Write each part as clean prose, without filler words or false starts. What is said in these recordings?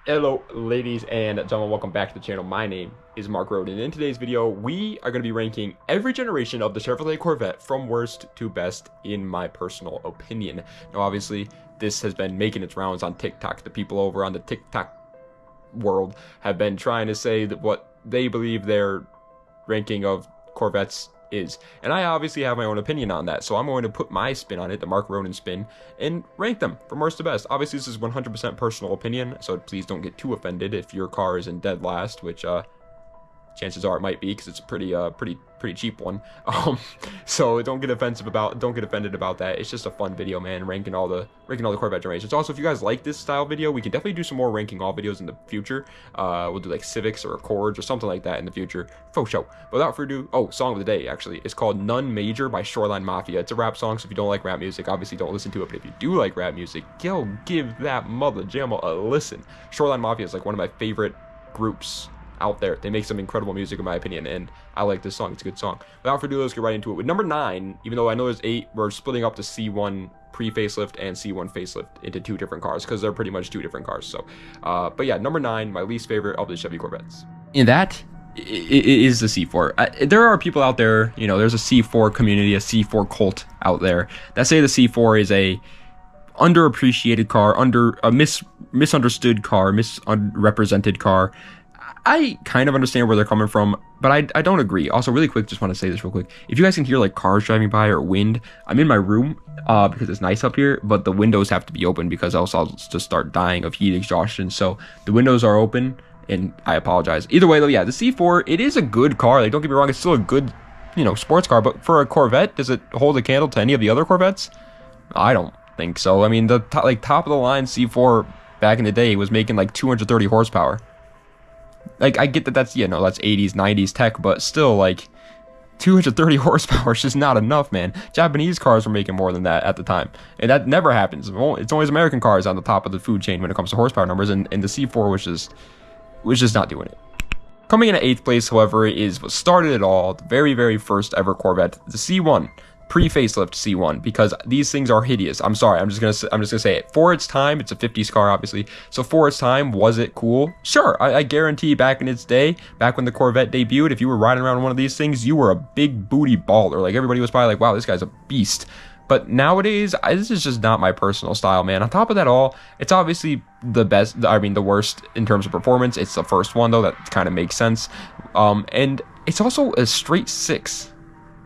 Hello ladies and gentlemen, welcome back to the channel. My name is Mark Roden. In today's video, we are going to be ranking every generation of the Chevrolet Corvette from worst to best in my personal opinion. Now obviously, this has been making its rounds on TikTok. The people over on the TikTok world have been trying to say that what they believe their ranking of Corvettes is, and I obviously have my own opinion on that, so I'm going to put my spin on it, the Mark Roden spin, and rank them from worst to best. Obviously this is 100% personal opinion, so please don't get too offended if your car is in dead last, which chances are it might be, because it's a pretty cheap one. So don't get offended about that. It's just a fun video, man, ranking all the Corvette generations. Also, if you guys like this style video, we can definitely do some more ranking all videos in the future. We'll do like Civics or Accords or something like that in the future. Faux show. But without further ado, song of the day actually. It's called None Major by Shoreline Mafia. It's a rap song, so if you don't like rap music, obviously don't listen to it. But if you do like rap music, yo, give that mother jammer a listen. Shoreline Mafia is like one of my favorite groups out there. They make some incredible music in my opinion, and I like this song. It's a good song. Without further ado, let's get right into it. With number 9, even though I know there's 8, we're splitting up the C1 pre-facelift and C1 facelift into 2 different cars, because they're pretty much 2 different cars. So but yeah, number 9, my least favorite of the Chevy Corvettes, and that is the C4. There are people out there, you know, there's a C4 community, a C4 cult out there that say the C4 is a underappreciated car, misunderstood car, misrepresented car. I kind of understand where they're coming from, but I don't agree. Also, really quick, just want to say this real quick. If you guys can hear like cars driving by or wind, I'm in my room because it's nice up here, but the windows have to be open because else I'll just start dying of heat exhaustion. So the windows are open, and I apologize. Either way, though, yeah, the C4, it is a good car. Like, don't get me wrong, it's still a good, you know, sports car. But for a Corvette, does it hold a candle to any of the other Corvettes? I don't think so. I mean, the top of the line C4 back in the day was making like 230 horsepower. Like, I get that that's, you know, that's 80s, 90s tech, but still, like, 230 horsepower is just not enough, man. Japanese cars were making more than that at the time, and that never happens. It's always American cars on the top of the food chain when it comes to horsepower numbers, and the C4 was just not doing it. Coming in at 8th place, however, is what started it all, the very first ever Corvette, the C1. Pre-facelift C1, because these things are hideous. I'm sorry, I'm just gonna say it. For its time, it's a 50s car, obviously. So for its time, was it cool? Sure. I guarantee back in its day, back when the Corvette debuted, if you were riding around one of these things, you were a big booty baller. Like, everybody was probably like, wow, this guy's a beast. But nowadays, this is just not my personal style, man. On top of that all, it's obviously the worst in terms of performance. It's the first one, though. That kind of makes sense. And it's also a straight 6.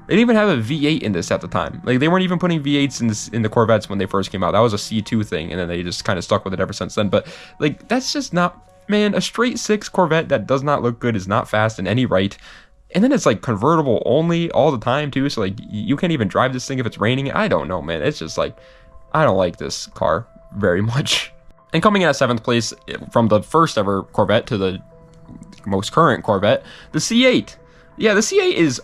They didn't even have a V8 in this at the time. Like, they weren't even putting V8s in the Corvettes when they first came out. That was a C2 thing, and then they just kind of stuck with it ever since then. But, like, that's just not... Man, a straight 6 Corvette that does not look good, is not fast in any right. And then it's, like, convertible only all the time, too. So, like, you can't even drive this thing if it's raining. I don't know, man. It's just, like, I don't like this car very much. And coming in at 7th place, from the first ever Corvette to the most current Corvette, the C8. Yeah, the C8 is...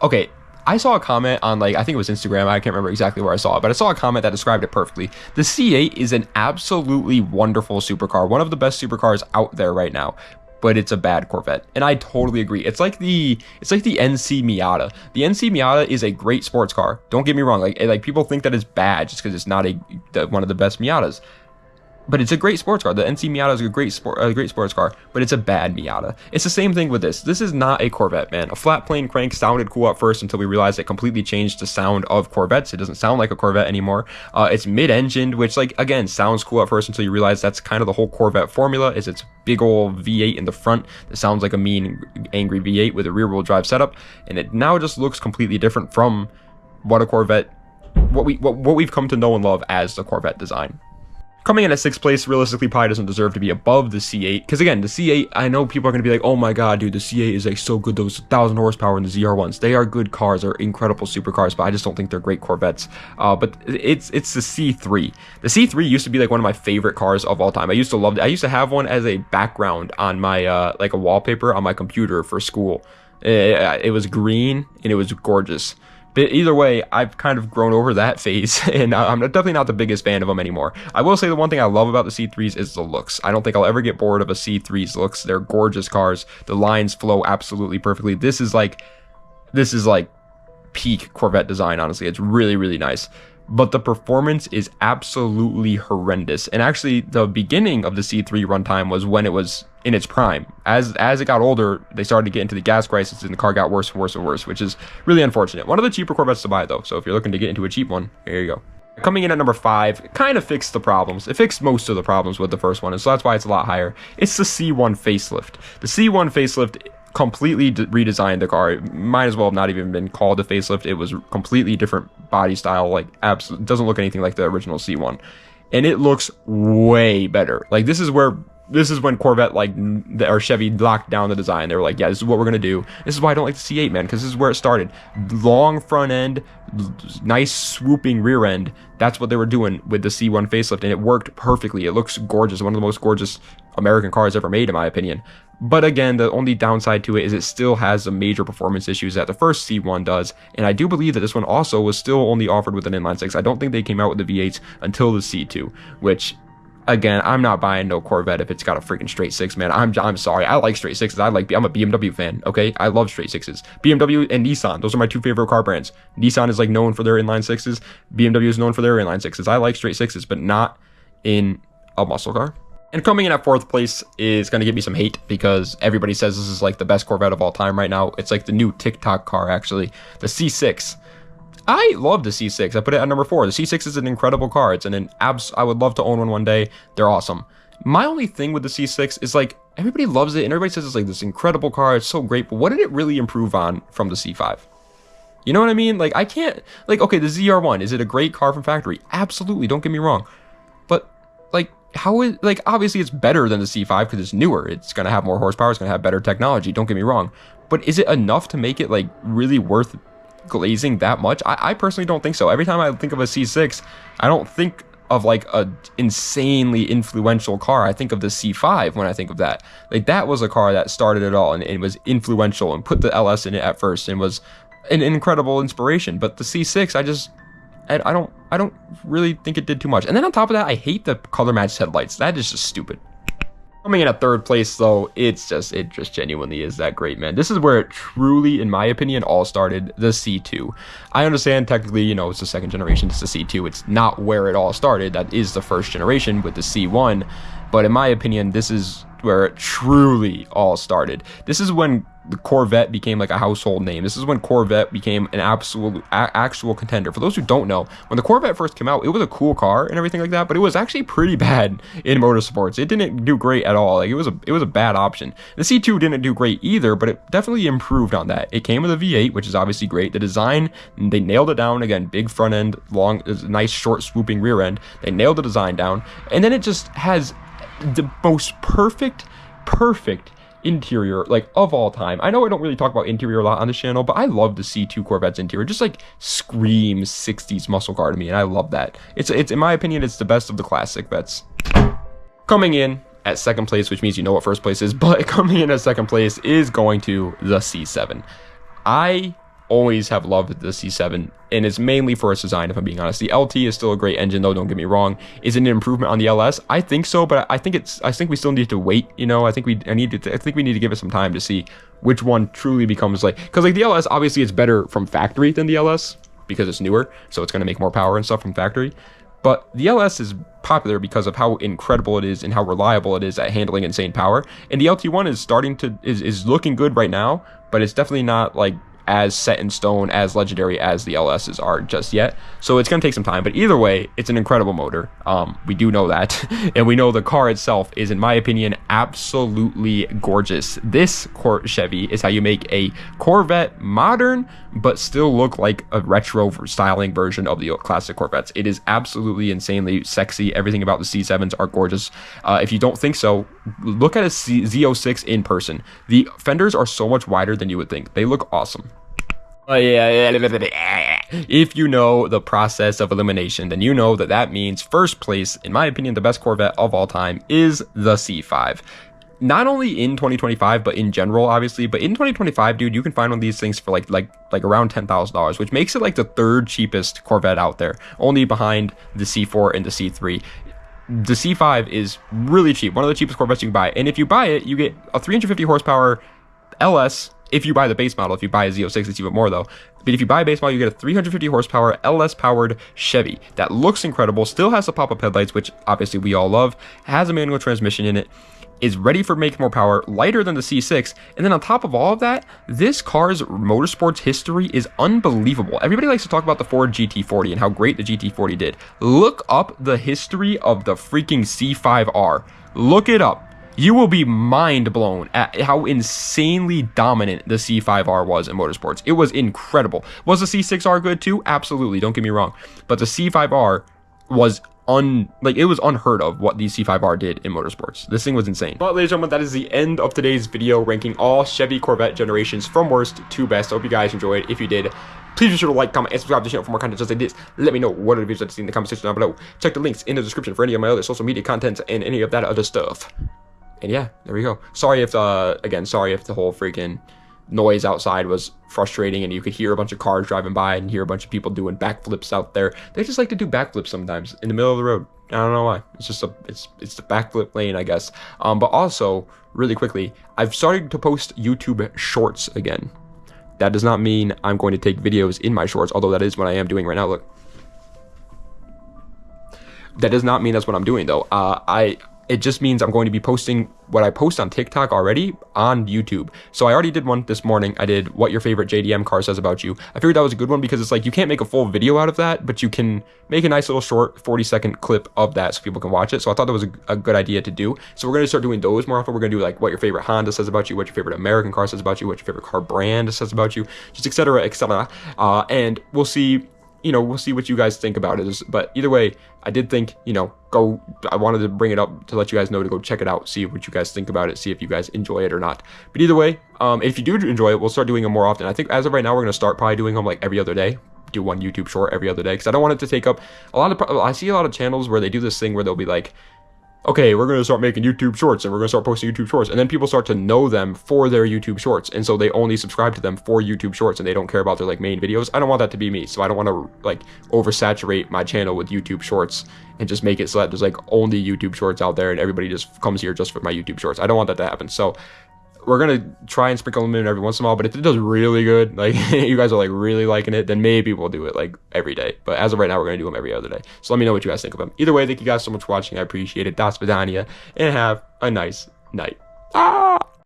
Okay, I saw a comment on, like, I think it was Instagram, I can't remember exactly where I saw it, but I saw a comment that described it perfectly. The C8 is an absolutely wonderful supercar, one of the best supercars out there right now, but it's a bad Corvette, and I totally agree. It's like the NC Miata. The NC Miata is a great sports car. Don't get me wrong, like people think that it's bad just because it's not one of the best Miatas. But it's a great sports car. The NC Miata is a great sports car, but it's a bad Miata. It's the same thing with this. This is not a Corvette, man. A flat plane crank sounded cool at first until we realized it completely changed the sound of Corvettes. It doesn't sound like a Corvette anymore. It's mid-engined, which, like, again, sounds cool at first until you realize that's kind of the whole Corvette formula, is its big old V8 in the front that sounds like a mean, angry V8 with a rear-wheel drive setup, and it now just looks completely different from what a Corvette, what we've come to know and love as the Corvette design. Coming in at 6th place, realistically, probably doesn't deserve to be above the C8. Because, again, the C8, I know people are going to be like, oh my god, dude, the C8 is, like, so good. Those 1,000 horsepower in the ZR1s. They are good cars. They're incredible supercars, but I just don't think they're great Corvettes. But it's the C3. The C3 used to be, like, one of my favorite cars of all time. I used to love it. I used to have one as a background on my, like, a wallpaper on my computer for school. It was green, and it was gorgeous. But either way, I've kind of grown over that phase, and I'm definitely not the biggest fan of them anymore. I will say the one thing I love about the C3s is the looks. I don't think I'll ever get bored of a C3's looks. They're gorgeous cars. The lines flow absolutely perfectly. This is like peak Corvette design, honestly. It's really nice. but the performance is absolutely horrendous. And actually, the beginning of the C3 runtime was when it was in its prime. As it got older, they started to get into the gas crisis, and the car got worse and worse and worse, which is really unfortunate. One of the cheaper Corvettes to buy, though, so if you're looking to get into a cheap one, here you go. Coming in at number 5, it kind of fixed the problems. It fixed most of the problems with the first one, and so that's why it's a lot higher. It's the C1 facelift. The C1 facelift completely redesigned the car. It might as well have not even been called a facelift. It was completely different body style, like absolutely doesn't look anything like the original C1, and it looks way better. Like this is when Corvette or Chevy locked down the design. They were like, yeah, this is what we're gonna do. This is why I don't like the C8, man, because this is where it started. Long front end, nice swooping rear end. That's what they were doing with the C1 facelift, and it worked perfectly. It looks gorgeous, one of the most gorgeous American cars ever made, in my opinion. But again, the only downside to it is it still has some major performance issues that the first C1 does, and I do believe that this one also was still only offered with an inline-six. I don't think they came out with the V8s until the C2, which, again, I'm not buying no Corvette if it's got a freaking straight six, man. I'm sorry. I like straight sixes. I'm a BMW fan, okay? I love straight sixes. BMW and Nissan, those are my two favorite car brands. Nissan is like known for their inline sixes. BMW is known for their inline sixes. I like straight sixes, but not in a muscle car. And coming in at 4th place is going to give me some hate because everybody says this is like the best Corvette of all time right now. It's like the new TikTok car, actually. The C6. I love the C6. I put it at number 4. The C6 is an incredible car. It's I would love to own one day. They're awesome. My only thing with the C6 is like everybody loves it and everybody says it's like this incredible car. It's so great. But what did it really improve on from the C5? You know what I mean? Like I can't like, okay, the ZR1, is it a great car from factory? Absolutely. Don't get me wrong. But like, how is, like, obviously it's better than the C5 because it's newer. It's going to have more horsepower. It's going to have better technology. Don't get me wrong. But is it enough to make it like really worth glazing that much? I personally don't think so. Every time I think of a C6, I don't think of like a insanely influential car. I think of the C5 when I think of that. Like that was a car that started it all and it was influential and put the LS in it at first and was an incredible inspiration. But the C6, I don't really think it did too much. And then on top of that, I hate the color matched headlights. That is just stupid. Coming in at 3rd place, though, it just genuinely is that great, man. This is where it truly, in my opinion, all started, the C2. I understand technically, you know, it's the 2nd generation, it's the C2. It's not where it all started. That is the 1st generation with the C1. But in my opinion, this is where it truly all started. This is when the Corvette became like a household name. This is when Corvette became an actual contender. For those who don't know, when the Corvette first came out, it was a cool car and everything like that, but it was actually pretty bad in motorsports. It didn't do great at all. Like it was a bad option. The C2 didn't do great either, but it definitely improved on that. It came with a V8, which is obviously great. The design, they nailed it down. Again, big front end, long, nice short swooping rear end. They nailed the design down, and then it just has the most perfect interior like of all time. I know I don't really talk about interior a lot on this channel, but I love the C2 Corvette's interior. Just like screams 60s muscle car to me, and I love that. It's in my opinion, it's the best of the classic vets. Coming in at 2nd place, which means you know what 1st place is, but coming in at 2nd place is going to the C7. I always have loved the C7, and it's mainly for its design, if I'm being honest. The LT is still a great engine, though, don't get me wrong. Is it an improvement on the LS? I think so, but I think we still need to wait, you know. I think we need to give it some time to see which one truly becomes like, because like the LS, obviously it's better from factory than the LS because it's newer, so it's going to make more power and stuff from factory. But the LS is popular because of how incredible it is and how reliable it is at handling insane power. And the LT1 is looking good right now, but it's definitely not like as set in stone, as legendary as the LSs are just yet. So it's going to take some time, but either way, it's an incredible motor. We do know that, and we know the car itself is, in my opinion, absolutely gorgeous. This Chevy is how you make a Corvette modern, but still look like a retro styling version of the classic Corvettes. It is absolutely insanely sexy. Everything about the C7s are gorgeous. If you don't think so, look at a Z06 in person. The fenders are so much wider than you would think. They look awesome. If you know the process of elimination, then you know that means 1st place, in my opinion, the best Corvette of all time is the C5. Not only in 2025, but in general, obviously. But in 2025, dude, you can find one of these things for like around $10,000, which makes it like the 3rd cheapest Corvette out there, only behind the C4 and the C3. The C5 is really cheap, one of the cheapest Corvettes you can buy. And if you buy it, you get a 350 horsepower LS if you buy the base model. If you buy a Z06, it's even more though. But if you buy a base model, you get a 350 horsepower LS powered Chevy that looks incredible, still has the pop-up headlights, which obviously we all love, has a manual transmission in it, is ready for making more power, lighter than the C6, and then on top of all of that, this car's motorsports history is unbelievable. Everybody likes to talk about the Ford GT40 and how great the GT40 did. Look up the history of the freaking C5R. Look it up. You will be mind blown at how insanely dominant the C5R was in motorsports. It was incredible. Was the C6R good too? Absolutely, don't get me wrong. But the C5R was it was unheard of what the C5R did in motorsports. This thing was insane. But ladies and gentlemen, that is the end of today's video ranking all Chevy Corvette generations from worst to best. I hope you guys enjoyed. If you did, please be sure to like, comment, and subscribe to the channel for more content just like this. Let me know what other videos I'd like to see in the comment section down below. Check the links in the description for any of my other social media content and any of that other stuff. And yeah, there we go. Sorry if again, sorry if the whole freaking noise outside was frustrating and you could hear a bunch of cars driving by and hear a bunch of people doing backflips out there. They just like to do backflips sometimes in the middle of the road. I don't know why. It's just it's the backflip lane, I guess. But also, really quickly, I've started to post YouTube shorts again. That does not mean I'm going to take videos in my shorts, although that is what I am doing right now. Look. That does not mean that's what I'm doing though. It just means I'm going to be posting what I post on TikTok already on YouTube. So I already did one this morning. I did what your favorite JDM car says about you. I figured that was a good one because it's like you can't make a full video out of that, but you can make a nice little short 40-second clip of that so people can watch it. So I thought that was a good idea to do. So we're going to start doing those more often. We're going to do like what your favorite Honda says about you, what your favorite American car says about you, what your favorite car brand says about you, just etc. etc. And we'll see. We'll see what you guys think about it. But either way, I did think, I wanted to bring it up to let you guys know to go check it out, see what you guys think about it, see if you guys enjoy it or not. But either way, if you do enjoy it, we'll start doing them more often. I think as of right now, we're going to start probably doing them like every other day. Do one YouTube short every other day because I don't want it to take up a lot of. I see a lot of channels where they do this thing where they'll be like, okay, we're going to start making YouTube shorts and we're going to start posting YouTube shorts. And then people start to know them for their YouTube shorts. And so they only subscribe to them for YouTube shorts and they don't care about their like main videos. I don't want that to be me. So I don't want to like oversaturate my channel with YouTube shorts and just make it so that there's like only YouTube shorts out there and everybody just comes here just for my YouTube shorts. I don't want that to happen. So we're going to try and sprinkle them in every once in a while, but if it does really good, like you guys are like really liking it, then maybe we'll do it like every day. But as of right now, we're going to do them every other day. So let me know what you guys think of them. Either way, thank you guys so much for watching. I appreciate it. Das Vidania, and have a nice night.